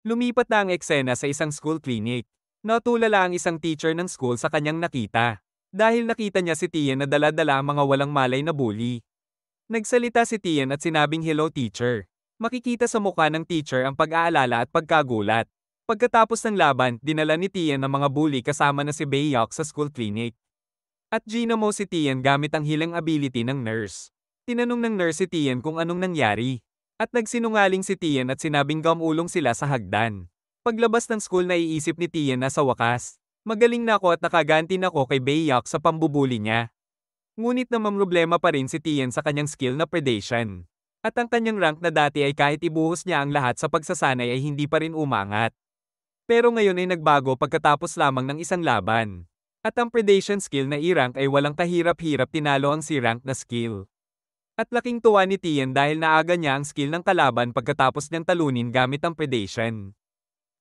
Lumipat na ang eksena sa isang school clinic. Natulala ang isang teacher ng school sa kanyang nakita. Dahil nakita niya si Tian na dala-dala ang mga walang malay na bully. Nagsalita si Tian at sinabing hello teacher. Makikita sa mukha ng teacher ang pag-aalala at pagkagulat. Pagkatapos ng laban, dinala ni Tian ang mga bully kasama na si Baeyok sa school clinic. At ginamo si Tian gamit ang healing ability ng nurse. Tinanong ng nurse si Tian kung anong nangyari. At nagsinungaling si Tian at sinabing gamulong sila sa hagdan. Paglabas ng school naiisip ni Tian na sa wakas, magaling na ako at nakaganti na ako kay Baeyok sa pambubuli niya. Ngunit namamroblema pa rin si Tian sa kanyang skill na predation. At ang kanyang rank na dati ay kahit ibuhos niya ang lahat sa pagsasanay ay hindi pa rin umangat. Pero ngayon ay nagbago pagkatapos lamang ng isang laban. At ang predation skill na E-rank ay walang kahirap-hirap tinalo ang C-rank na skill. At laking tuwa ni Tian dahil naaga niya ang skill ng kalaban pagkatapos niyang talunin gamit ang predation.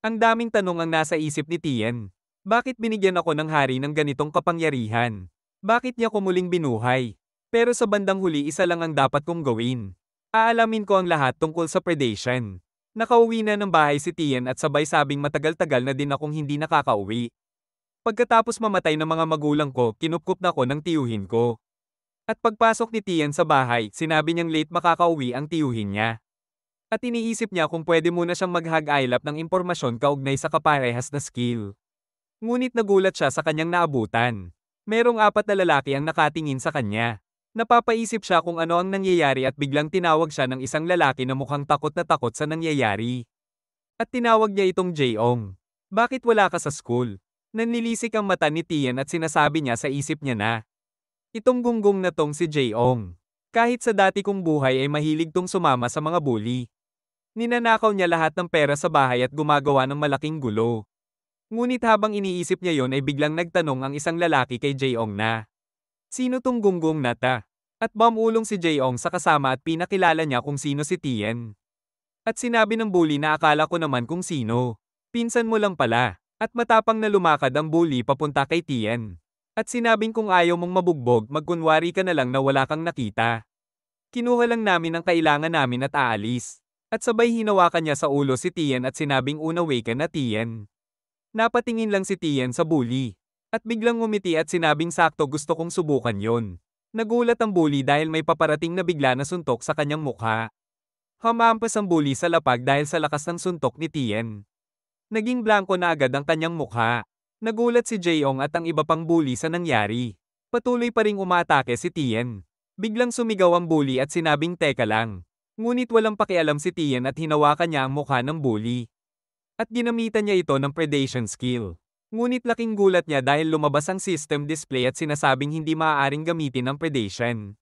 Ang daming tanong ang nasa isip ni Tian. Bakit binigyan ako ng hari ng ganitong kapangyarihan? Bakit niya ko muling binuhay? Pero sa bandang huli isa lang ang dapat kong gawin. Aalamin ko ang lahat tungkol sa predation. Nakauwi na ng bahay si Tian at sabay sabing matagal-tagal na din akong hindi nakakauwi. Pagkatapos mamatay ng mga magulang ko, kinupkup na ko ng tiyuhin ko. At pagpasok ni Tian sa bahay, sinabi niyang late makakauwi ang tiyuhin niya. At iniisip niya kung pwede muna siyang mag-hag-ilap ng impormasyon kaugnay sa kaparehas na skill. Ngunit nagulat siya sa kanyang naabutan. Merong 4 na lalaki ang nakatingin sa kanya. Napapaisip siya kung ano ang nangyayari at biglang tinawag siya ng isang lalaki na mukhang takot na takot sa nangyayari. At tinawag niya itong Jaeong. Bakit wala ka sa school? Nanlilisik ang mata ni Tian at sinasabi niya sa isip niya na, itong gunggong na tong si Jaeong. Kahit sa dati kong buhay ay mahilig tong sumama sa mga bully. Ninanakaw niya lahat ng pera sa bahay at gumagawa ng malaking gulo. Ngunit habang iniisip niya yon ay biglang nagtanong ang isang lalaki kay Jaeong na, sino tong gunggong na ta? At bumulong si Jaeong sa kasama at pinakilala niya kung sino si Tian. At sinabi ng bully na akala ko naman kung sino. Pinsan mo lang pala. At matapang na lumakad ang bully papunta kay Tian. At sinabing kung ayaw mong mabugbog magkunwari ka na lang na wala kang nakita. Kinuha lang namin ang kailangan namin at aalis. At sabay hinawakan niya sa ulo si Tian at sinabing unaway ka na Tian. Napatingin lang si Tian sa bully. At biglang ngumiti at sinabing sakto gusto kong subukan yon. Nagulat ang bully dahil may paparating na bigla na suntok sa kanyang mukha. Hamampas ang bully sa lapag dahil sa lakas ng suntok ni Tian. Naging blanko na agad ang kanyang mukha. Nagulat si Jaeong at ang iba pang bully sa nangyari. Patuloy pa ring umatake si Tian. Biglang sumigaw ang bully at sinabing teka lang. Ngunit walang pakialam si Tian at hinawakan niya ang mukha ng bully. At ginamitan niya ito ng predation skill. Ngunit laking gulat niya dahil lumabas ang system display at sinasabing hindi maaaring gamitin ang predation.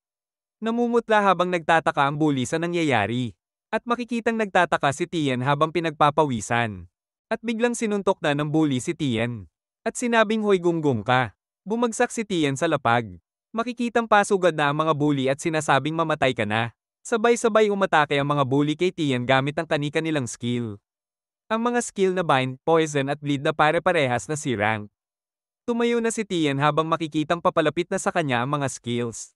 Namumutla habang nagtataka ang bully sa nangyayari. At makikitang nagtataka si Tian habang pinagpapawisan. At biglang sinuntok na ng bully si Tian. At sinabing hoy gunggong ka. Bumagsak si Tian sa lapag. Makikitang pasugad na ang mga bully at sinasabing mamatay ka na. Sabay-sabay umatake ang mga bully kay Tian gamit ang kani-kanilang skill. Ang mga skill na bind, poison at bleed na pare-parehas na C-rank. Tumayo na si Tian habang makikitang papalapit na sa kanya ang mga skills.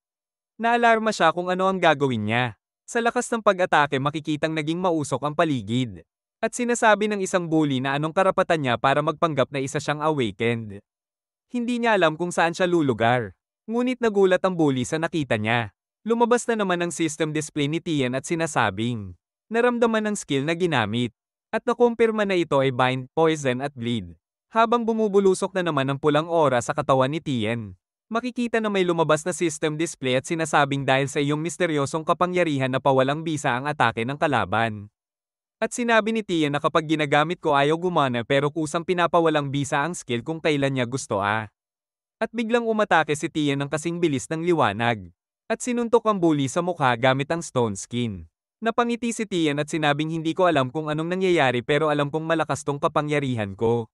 Naalarma siya kung ano ang gagawin niya. Sa lakas ng pag-atake makikitang naging mausok ang paligid. At sinasabi ng isang bully na anong karapatan niya para magpanggap na isa siyang awakened. Hindi niya alam kung saan siya lulugar. Ngunit nagulat ang bully sa nakita niya. Lumabas na naman ang system display ni Tian at sinasabing, naramdaman ng skill na ginamit. At nakumpirma na ito ay bind, poison at bleed. Habang bumubulusok na naman ang pulang aura sa katawan ni Tian. Makikita na may lumabas na system display at sinasabing dahil sa iyong misteryosong kapangyarihan na pawalang bisa ang atake ng kalaban. At sinabi ni Tian na kapag ginagamit ko ayaw gumana pero kusang pinapawalang bisa ang skill kung kailan niya gusto At biglang umatake si Tian ng kasing bilis ng liwanag. At sinuntok ang bully sa mukha gamit ang stone skin. Napangiti si Tian at sinabing hindi ko alam kung anong nangyayari pero alam kong malakas tong kapangyarihan ko.